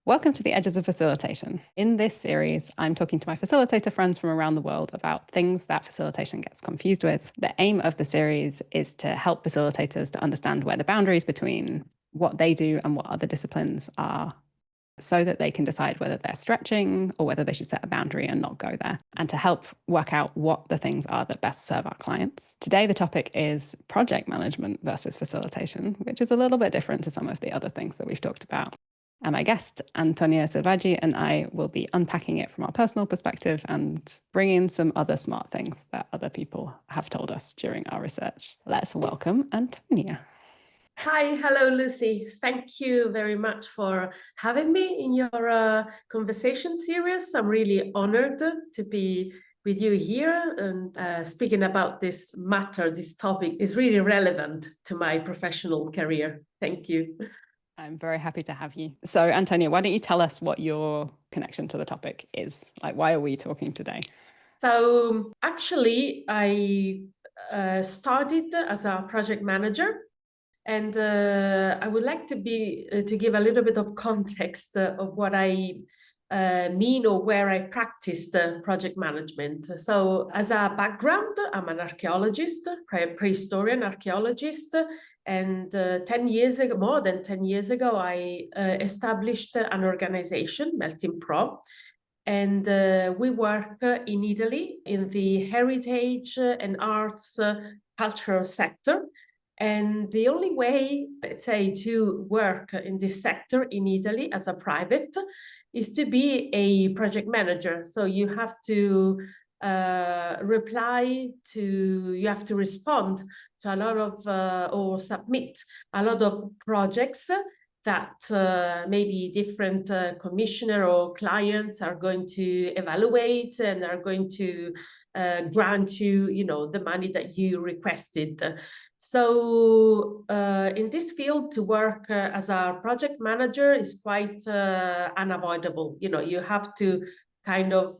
Welcome to the Edges of Facilitation. In this series, I'm talking to my facilitator friends from around the world about things that facilitation gets confused with. The aim of the series is to help facilitators to understand where the boundaries between what they do and what other disciplines are, so that they can decide whether they're stretching or whether they should set a boundary and not go there, and to help work out what the things are that best serve our clients. Today, the topic is project management versus facilitation, which is a little bit different to some of the other things that we've talked about. And my guest, Antonia Silvaggi, and I will be unpacking it from our personal perspective and bringing some other smart things that other people have told us during our research. Let's welcome Antonia. Hi, hello, Lucy. Thank you very much for having me in your conversation series. I'm really honored to be with you here and speaking about this matter. This topic is really relevant to my professional career. Thank you. I'm very happy to have you. So, Antonia, why don't you tell us what your connection to the topic is? Like, why are we talking today? So, actually, I started as a project manager. And I would like to give a little bit of context of what I mean or where I practiced project management. So as a background, I'm an archaeologist, prehistorian archaeologist. And 10 years ago, more than 10 years ago, I established an organization, Melting Pro. And we work in Italy in the heritage and arts cultural sector. And the only way, let's say, to work in this sector in Italy as a private is to be a project manager. So you have to you have to respond to a lot of, or submit a lot of projects that maybe different commissioner or clients are going to evaluate and are going to grant you, the money that you requested. So in this field, to work as a project manager is quite unavoidable. You have to kind of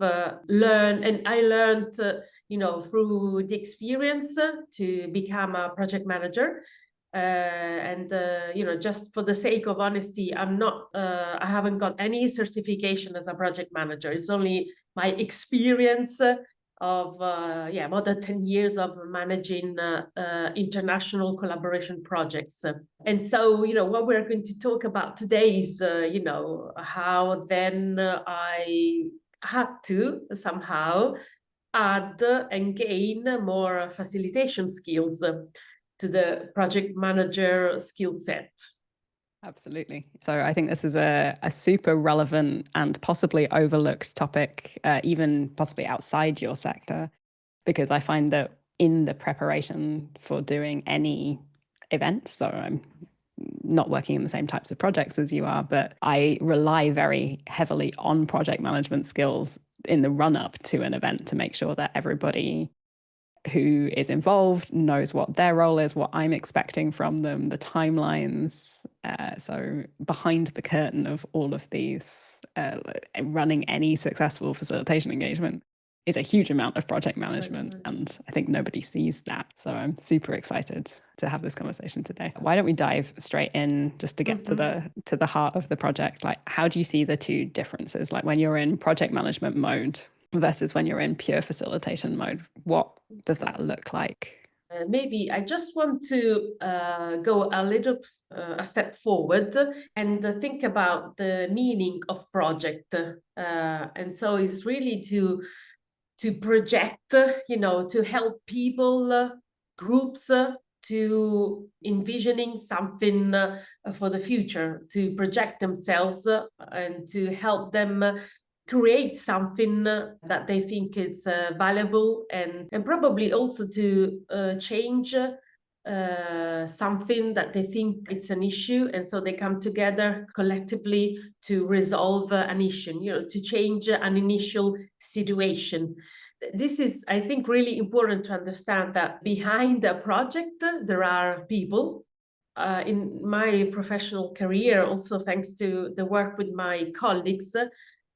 learn, and I learned, through the experience to become a project manager. Just for the sake of honesty, I haven't got any certification as a project manager. It's only my experience of more than 10 years of managing international collaboration projects. And so, what we're going to talk about today is, how then I had to somehow add and gain more facilitation skills to the project manager skill set. Absolutely. So I think this is a super relevant and possibly overlooked topic, even possibly outside your sector, because I find that in the preparation for doing any event, so I'm not working in the same types of projects as you are, but I rely very heavily on project management skills in the run-up to an event to make sure that everybody who is involved knows what their role is, what I'm expecting from them, the timelines. So behind the curtain of all of these, running any successful facilitation engagement is a huge amount of project management. And I think nobody sees that. So I'm super excited to have this conversation today. Why don't we dive straight in just to get to the heart of the project? Like, how do you see the two differences? Like when you're in project management mode versus when you're in pure facilitation mode, what does that look like? Maybe I just want to go a step forward and think about the meaning of project. And so it's really to project, to help people, groups, to envisioning something for the future, to project themselves and to help them create something that they think is valuable and probably also to change something that they think it's an issue, and so they come together collectively to resolve an issue, to change an initial situation. This is, I think, really important to understand that behind a project there are people. In my professional career, also thanks to the work with my colleagues,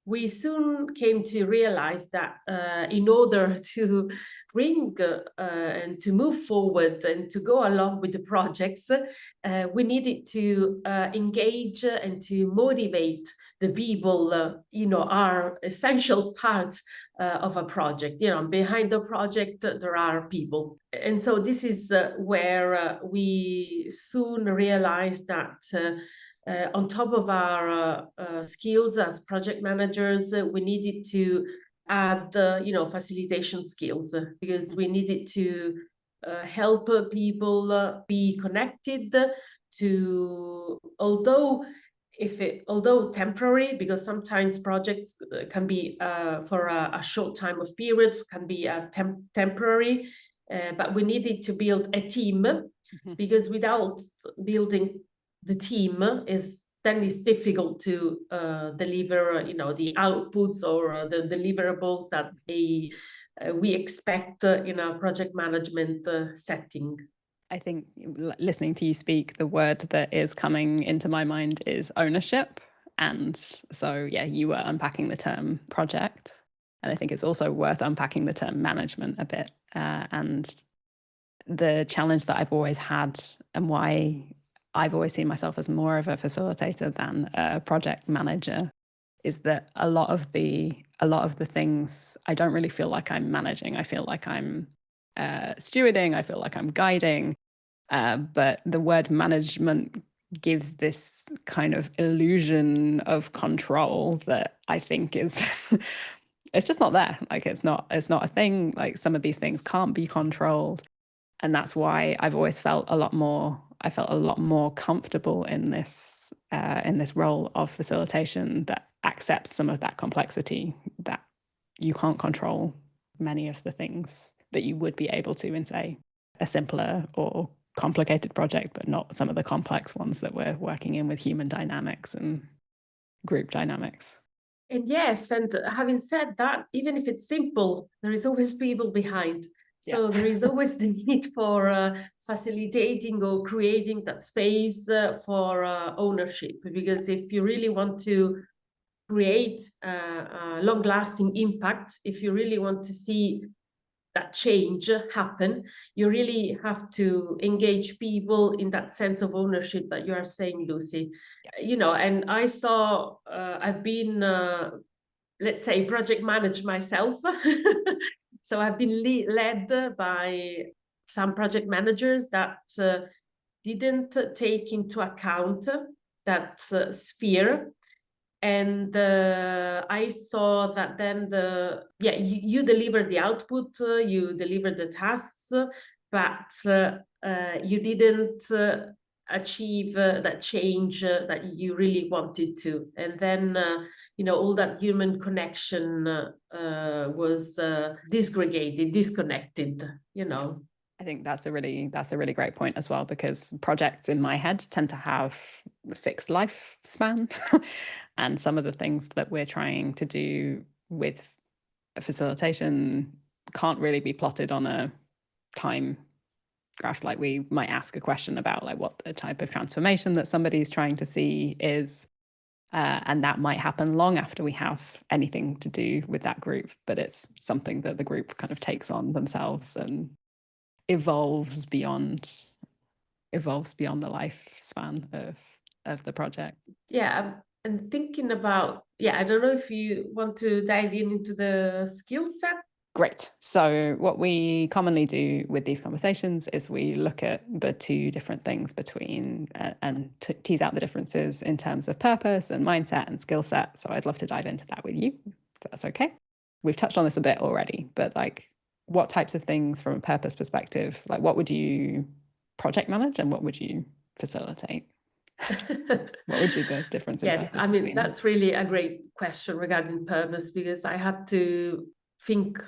we soon came to realize that in order to bring and to move forward and to go along with the projects, we needed to engage and to motivate the people, are essential part of a project. Behind the project, there are people. And so this is where we soon realized that on top of our skills as project managers, we needed to add, facilitation skills, because we needed to help people be connected to, although temporary, because sometimes projects can be for a short time of period, can be temporary, but we needed to build a team, because without building the team then it's difficult to deliver, the outputs or the deliverables that we expect in a project management setting. I think listening to you speak, the word that is coming into my mind is ownership. And so, yeah, you were unpacking the term project. And I think it's also worth unpacking the term management a bit. And the challenge that I've always had, and why I've always seen myself as more of a facilitator than a project manager, is that a lot of the things I don't really feel like I'm managing. I feel like I'm stewarding. I feel like I'm guiding. But the word management gives this kind of illusion of control that I think is it's just not there. Like it's not a thing. Like some of these things can't be controlled. And that's why I've always felt a lot more comfortable in this role of facilitation that accepts some of that complexity, that you can't control many of the things that you would be able to in, say, a simpler or complicated project, but not some of the complex ones that we're working in with human dynamics and group dynamics. And yes, and having said that, even if it's simple, there is always people behind. So there is always the need for facilitating or creating that space for ownership, because if you really want to create a long-lasting impact, if you really want to see that change happen, you really have to engage people in that sense of ownership that you are saying, Lucy. And I saw, I've been, let's say, project managed myself. So I've been led by some project managers that didn't take into account that sphere. And I saw that then you deliver the output, you deliver the tasks, but you didn't achieve that change that you really wanted to. And then, all that human connection was disconnected, I think that's a really great point as well, because projects in my head tend to have a fixed lifespan. And some of the things that we're trying to do with facilitation can't really be plotted on a time graph. Like we might ask a question about like what the type of transformation that somebody's trying to see is. And that might happen long after we have anything to do with that group, but it's something that the group kind of takes on themselves and evolves beyond the lifespan of the project. Yeah, and thinking about, I don't know if you want to dive into the skill set. Great. So what we commonly do with these conversations is we look at the two different things between and tease out the differences in terms of purpose and mindset and skill set. So I'd love to dive into that with you, if that's okay. We've touched on this a bit already, but like what types of things from a purpose perspective, like what would you project manage and what would you facilitate? What would be the difference in purpose? Yes, I mean, that's really a great question regarding purpose, because I had to think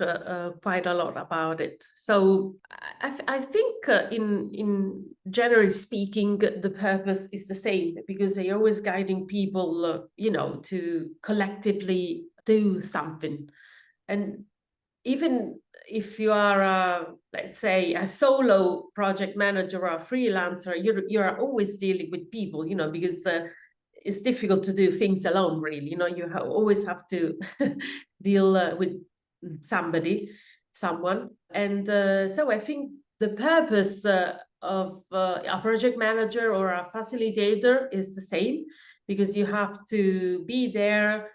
quite a lot about it. So I think in generally speaking, the purpose is the same, because they're always guiding people, to collectively do something. And even if you are, let's say, a solo project manager or a freelancer, you're always dealing with people, because it's difficult to do things alone, really. You know, you always have to deal with someone. And so I think the purpose of a project manager or a facilitator is the same, because you have to be there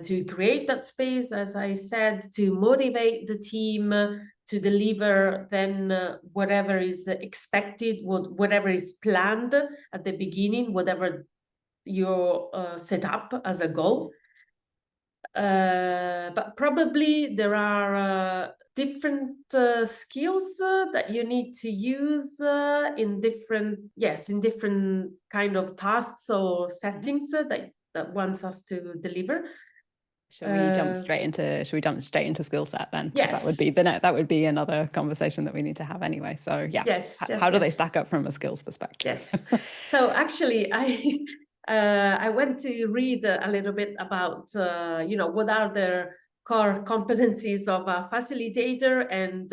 to create that space, as I said, to motivate the team, to deliver then whatever is expected, whatever is planned at the beginning, whatever you set up as a goal. But probably there are different skills that you need to use in different kind of tasks or settings that wants us to deliver. Should we jump straight into skill set then? Yes. That would be another conversation that we need to have anyway. So yeah, how do they stack up from a skills perspective? Yes. So actually, I went to read a little bit about what are the core competencies of a facilitator, and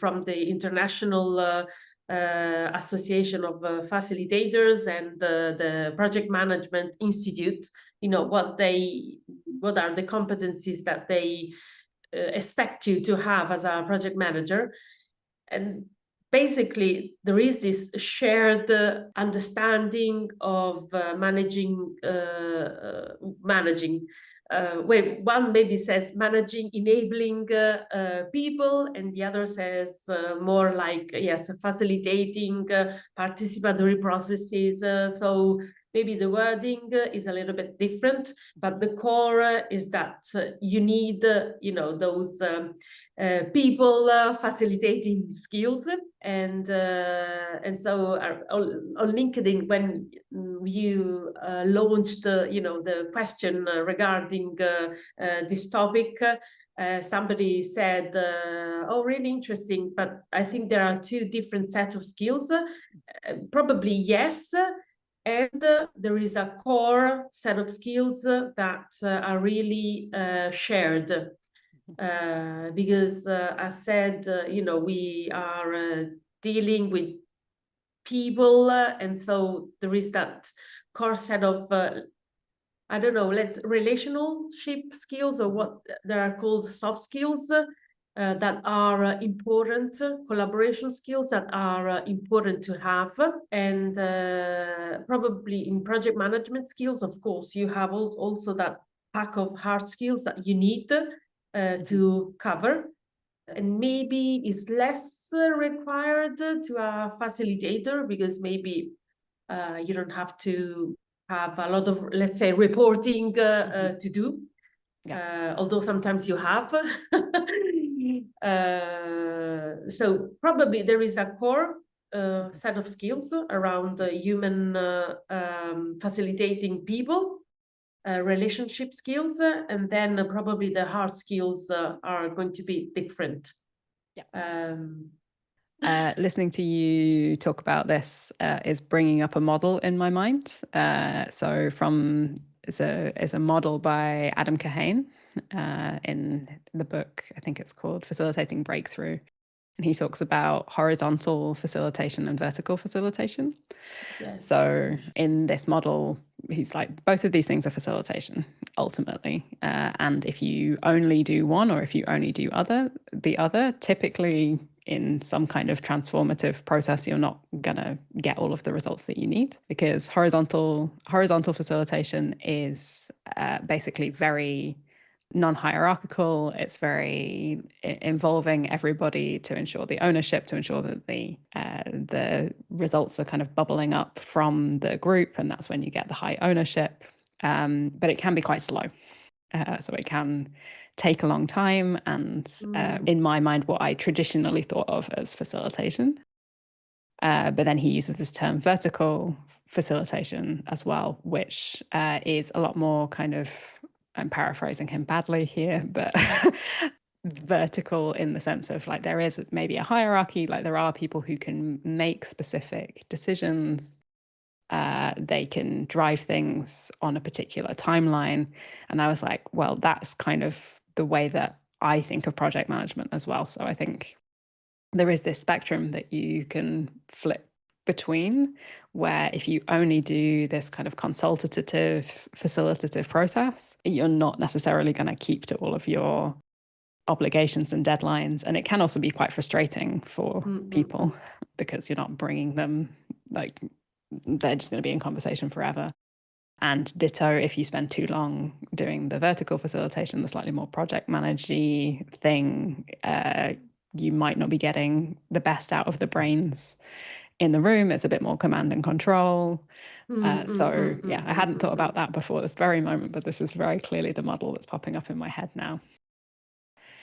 from the International Association of Facilitators and the Project Management Institute, what are the competencies that they expect you to have as a project manager. And basically, there is this shared understanding of managing. Where one maybe says managing, enabling people, and the other says more like, yes, facilitating participatory processes. So maybe the wording is a little bit different, but the core is that you need, those people facilitating skills. And so on LinkedIn, when you launched the question regarding this topic, somebody said, oh, really interesting, but I think there are two different sets of skills. Probably yes. And there is a core set of skills that are really shared. Because as said, we are dealing with people, and so there is that core set of relationship skills, or what they are called soft skills, that are important, collaboration skills that are important to have. And probably in project management skills, of course, you have also that pack of hard skills that you need to cover, and maybe is less required to a facilitator, because maybe you don't have to have a lot of, let's say, reporting to do. Yeah. Although sometimes you have. So probably there is a core set of skills around human facilitating people, relationship skills, and then probably the hard skills are going to be different. Yeah. Listening to you talk about this is bringing up a model in my mind. So it's a model by Adam Kahane in the book, I think it's called Facilitating Breakthrough. And he talks about horizontal facilitation and vertical facilitation. Yes. So in this model, he's like, both of these things are facilitation, ultimately. And if you only do one, or if you only do the other, typically in some kind of transformative process, you're not going to get all of the results that you need, because horizontal facilitation is basically very non-hierarchical. It's very involving everybody to ensure the ownership, to ensure that the results are kind of bubbling up from the group, and that's when you get the high ownership. But it can be quite slow. So it can take a long time, and in my mind, what I traditionally thought of as facilitation. But then he uses this term vertical facilitation as well, which is a lot more kind of, I'm paraphrasing him badly here, but vertical in the sense of like there is maybe a hierarchy, like there are people who can make specific decisions. They can drive things on a particular timeline. And I was like, well, that's kind of the way that I think of project management as well. So I think there is this spectrum that you can flip between, where if you only do this kind of consultative, facilitative process, you're not necessarily going to keep to all of your obligations and deadlines. And it can also be quite frustrating for people because you're not bringing them, like, they're just going to be in conversation forever. And ditto, if you spend too long doing the vertical facilitation, the slightly more project managey thing, you might not be getting the best out of the brains in the room. It's a bit more command and control. So yeah, I hadn't thought about that before this very moment, but this is very clearly the model that's popping up in my head now.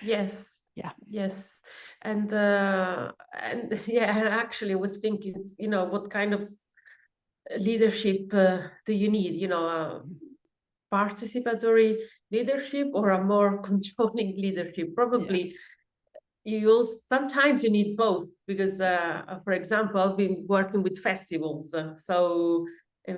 Yes. Yeah. Yes. And yeah, I actually was thinking, what kind of leadership do you need? Participatory leadership or a more controlling leadership? Probably sometimes you need both, because for example, I've been working with festivals, and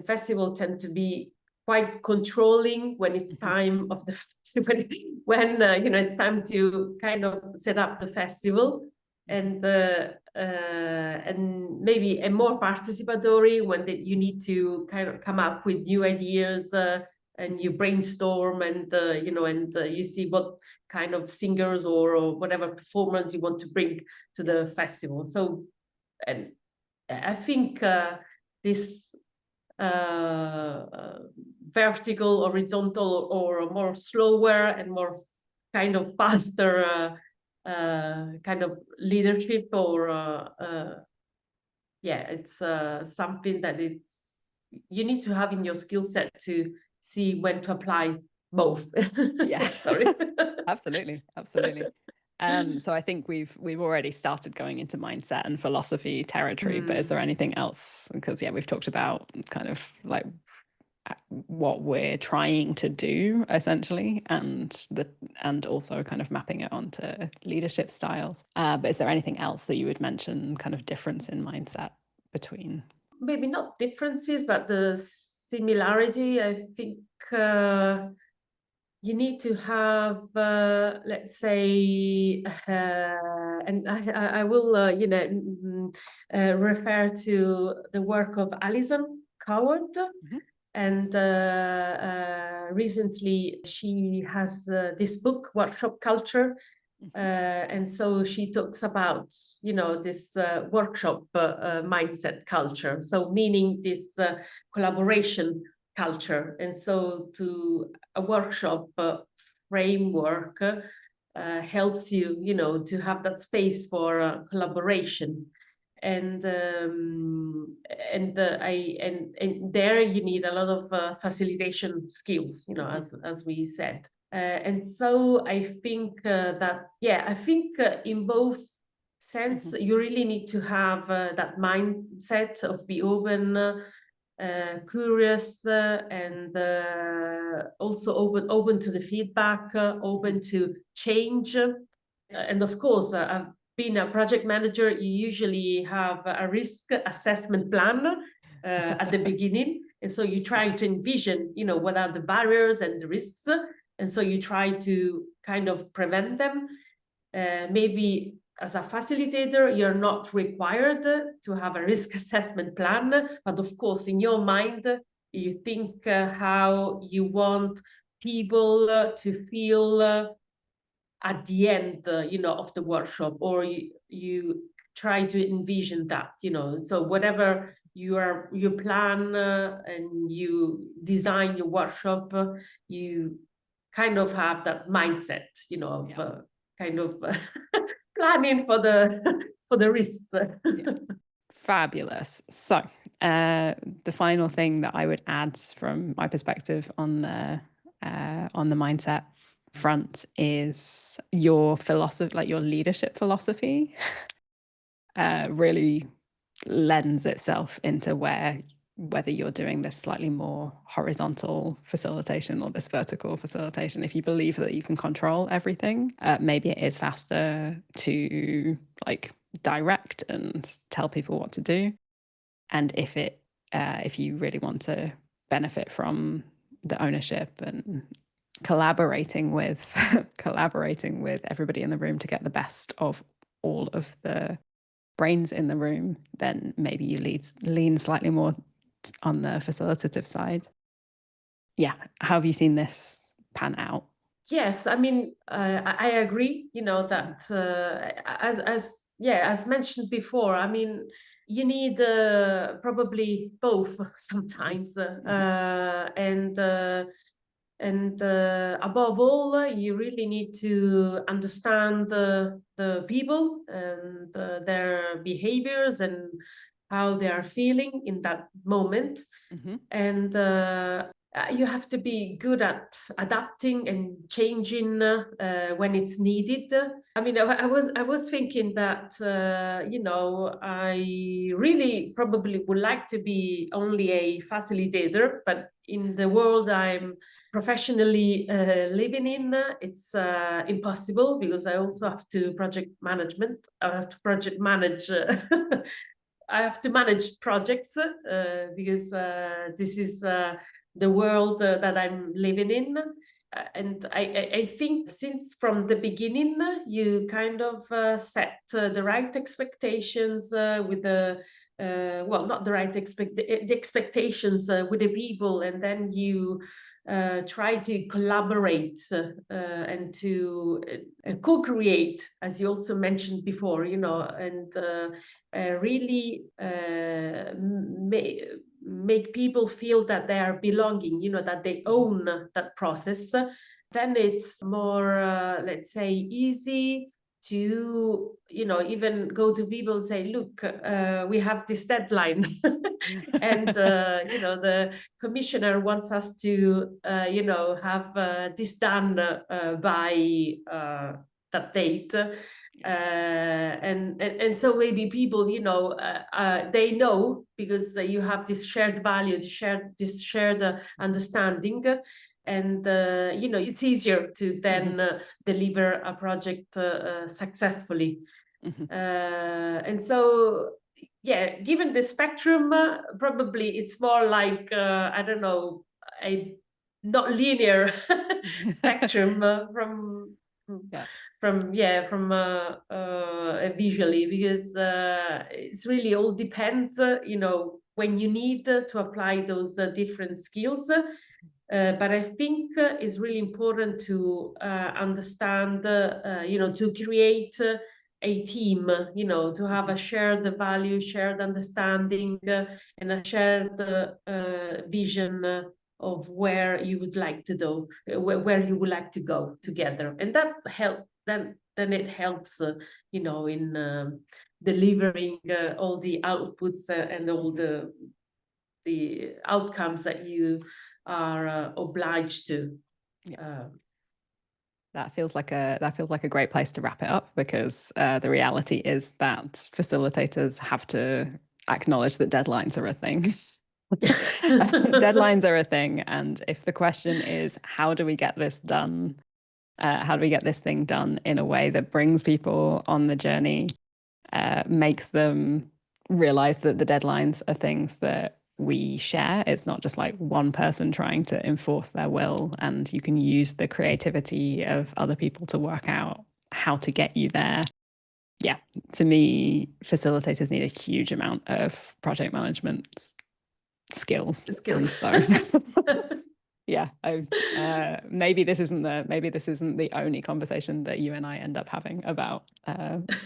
festivals tend to be quite controlling when it's time of the festival, when it's time to kind of set up the festival, and maybe a more participatory when you need to kind of come up with new ideas, and you brainstorm, and you see what kind of singers or whatever performance you want to bring to the festival. So, and I think this vertical, horizontal, or more slower and more kind of faster kind of leadership, or it's something that you need to have in your skill set to see when to apply both. Yeah. Sorry. Absolutely. So I think we've already started going into mindset and philosophy territory, but is there anything else? Because we've talked about kind of like what we're trying to do essentially, and also kind of mapping it onto leadership styles. But is there anything else that you would mention, kind of difference in mindset between? Maybe not differences, but the similarity. I think you need to have, let's say, and I will, refer to the work of Alison Coward. And recently she has this book, Workshop Culture. And so she talks about, this workshop mindset culture. So meaning this collaboration culture. And so a workshop framework helps you, to have that space for collaboration. And there you need a lot of facilitation skills, as we said. And so I think in both sense, you really need to have that mindset of be open, curious, and also open to the feedback, open to change. And of course, being a project manager, you usually have a risk assessment plan at the beginning. And so you try to envision, what are the barriers and the risks. And so you try to kind of prevent them. Maybe as a facilitator, you're not required to have a risk assessment plan. But of course, in your mind, you think how you want people to feel at the end, of the workshop, or you try to envision that, so whatever you plan and you design your workshop, you kind of have that mindset, of kind of planning for the risks. Fabulous. So the final thing that I would add from my perspective on the mindset front is your philosophy, like your leadership philosophy, really lends itself into whether you're doing this slightly more horizontal facilitation or this vertical facilitation. If you believe that you can control everything, maybe it is faster to direct and tell people what to do. And if you really want to benefit from the ownership and collaborating with everybody in the room to get the best of all of the brains in the room, then maybe you lean slightly more on the facilitative side. Yeah. How have you seen this pan out? Yes, I mean, I agree, that as mentioned before, I mean, you need probably both sometimes. And above all, you really need to understand the people and their behaviors and how they are feeling in that moment. And you have to be good at adapting and changing when it's needed. I mean, I was thinking that I really probably would like to be only a facilitator, but in the world I'm professionally living in, it's impossible, because I also have to project management. I have to project manage. I have to manage projects because this is the world that I'm living in. And I think since from the beginning, you kind of set the right expectations with the, well, not the right the expectations with the people, and then you try to collaborate and to co-create, as you also mentioned before, and really make people feel that they are belonging, that they own that process. Then it's more, let's say, easy to, even go to people and say, look, we have this deadline. And, the commissioner wants us to, have this done by that date. And so maybe people, they know, because you have this shared value, this shared understanding. And it's easier to then deliver a project successfully. And so, yeah, given the spectrum, probably it's more like I don't know, a not linear spectrum visually, because it's really all depends, when you need to apply those different skills. But I think it's really important to understand, to create a team, to have a shared value, shared understanding, and a shared vision of where you would like to go, where you would like to go together. And that help then it helps, in delivering all the outputs and all the outcomes that you are obliged to. That feels like a great place to wrap it up, because the reality is that facilitators have to acknowledge that deadlines are a thing. Deadlines are a thing, and if the question is, how do we get this done? How do we get this thing done in a way that brings people on the journey, makes them realize that the deadlines are things that we share? It's not just like one person trying to enforce their will, and you can use the creativity of other people to work out how to get you there. Yeah, to me, facilitators need a huge amount of project management skills. So yeah, maybe this isn't the only conversation that you and I end up having about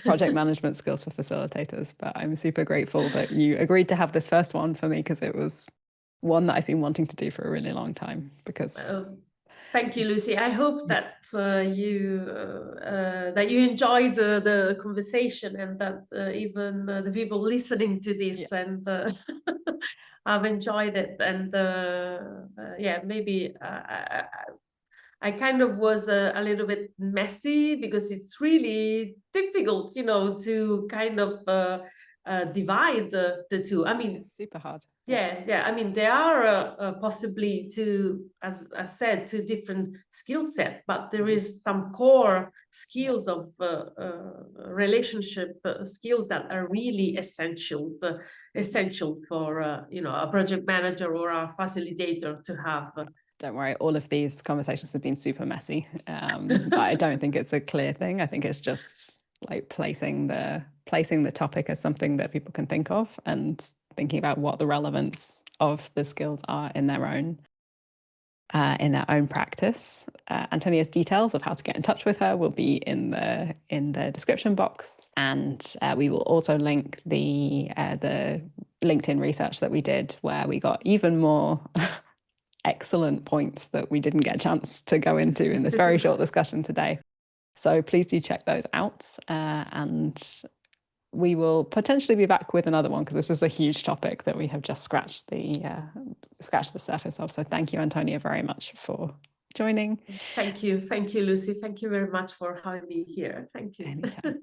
project management skills for facilitators, but I'm super grateful that you agreed to have this first one for me, because it was one that I've been wanting to do for a really long time. Because thank you, Lucy. I hope that you enjoyed the conversation, and that even the people listening to this and I've enjoyed it. And maybe I kind of was a little bit messy, because it's really difficult, to kind of divide the two. I mean, it's super hard. Yeah. I mean, there are possibly as I said, two different skill set, but there is some core skills of relationship skills that are really essential for a project manager or a facilitator to have. Don't worry, all of these conversations have been super messy. But I don't think it's a clear thing. I think it's just like placing the placing the topic as something that people can think of and thinking about what the relevance of the skills are in their own practice. Antonia's details of how to get in touch with her will be in the description box, and we will also link the LinkedIn research that we did, where we got even more excellent points that we didn't get a chance to go into in this very short discussion today. So please do check those out, and we will potentially be back with another one, because this is a huge topic that we have just scratched the surface of. So thank you, Antonia, very much for joining. Thank you, Lucy. Thank you very much for having me here. Thank you. Anytime.